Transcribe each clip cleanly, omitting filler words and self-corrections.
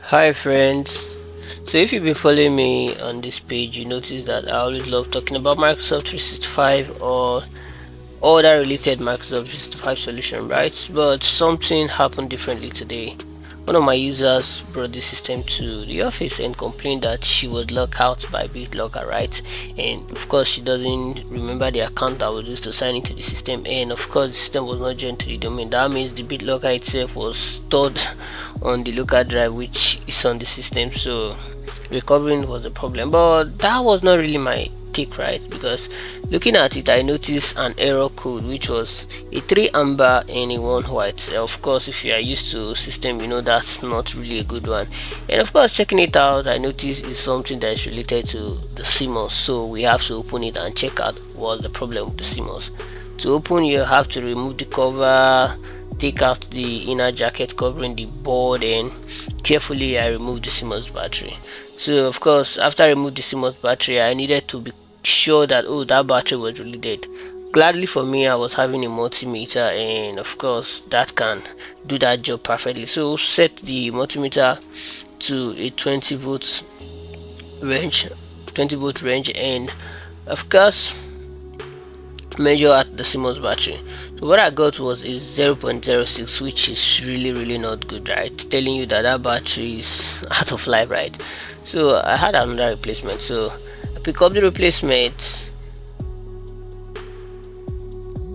Hi friends. So if you've been following me on this page, you notice that I always love talking about Microsoft 365 or other related Microsoft 365 solution, right? But something happened differently today. One of my users brought the system to the office and complained that she was locked out by BitLocker, right? And of course, she doesn't remember the account that was used to sign into the system. And of course, the system was not joined to the domain. That means the BitLocker itself was stored on the local drive, which is on the system. So recovering was a problem, but that was not really my take, right? Because looking at it, I noticed an error code which was a 3 amber and a 1 white. Of course, if you are used to system, you know that's not really a good one. And of course, checking it out, I noticed it's something that is related to the CMOS, so we have to open it and check out what's the problem with the CMOS. To open, you have to remove the cover, take out the inner jacket covering the board, and carefully I removed the CMOS battery. So of course, after I removed the CMOS battery, I needed to be sure that that battery was really dead. Gladly for me, I was having a multimeter, and of course that can do that job perfectly. So set the multimeter to a range 20 volt range, and of course measure at the CMOS battery. So what I got was a 0.06, which is really not good, right? Telling you that that battery is out of life, right? So I had another replacement. So I pick up the replacement,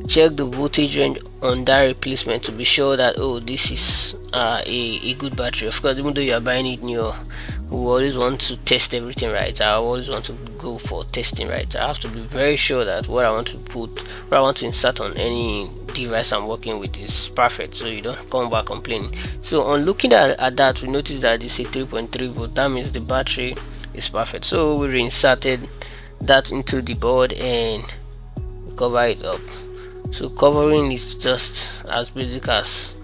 check the voltage range on that replacement to be sure that this is a good battery. Of course, even though you are buying it new, we always want to test everything, right? I always want to go for testing, right? I have to be very sure that what I want to insert on any device I'm working with is perfect, so you don't come back complaining. So on looking at that, we notice that this is 3.3 volt. That means the battery is perfect. So we reinserted that into the board and cover it up. So covering is just as basic as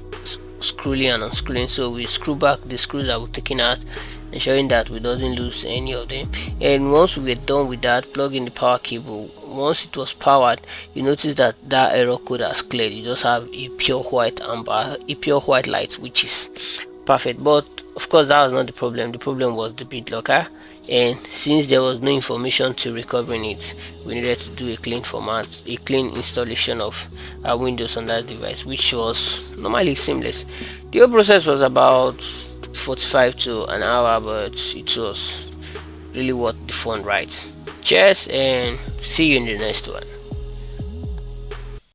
screwing and unscrewing. So we screw back the screws that we're taking out, ensuring that we doesn't lose any of them. And once we get done with that, plug in the power cable. Once it was powered, you notice that that error code has cleared. You just have a pure white amber, a pure white light, which is perfect. But of course, that was not the problem. The problem was the BitLocker, and since there was no information to recovering it, we needed to do a clean installation of Windows on that device, which was normally seamless. The whole process was about 45 to an hour, but it was really worth the fun, right? Cheers, and see you in the next one.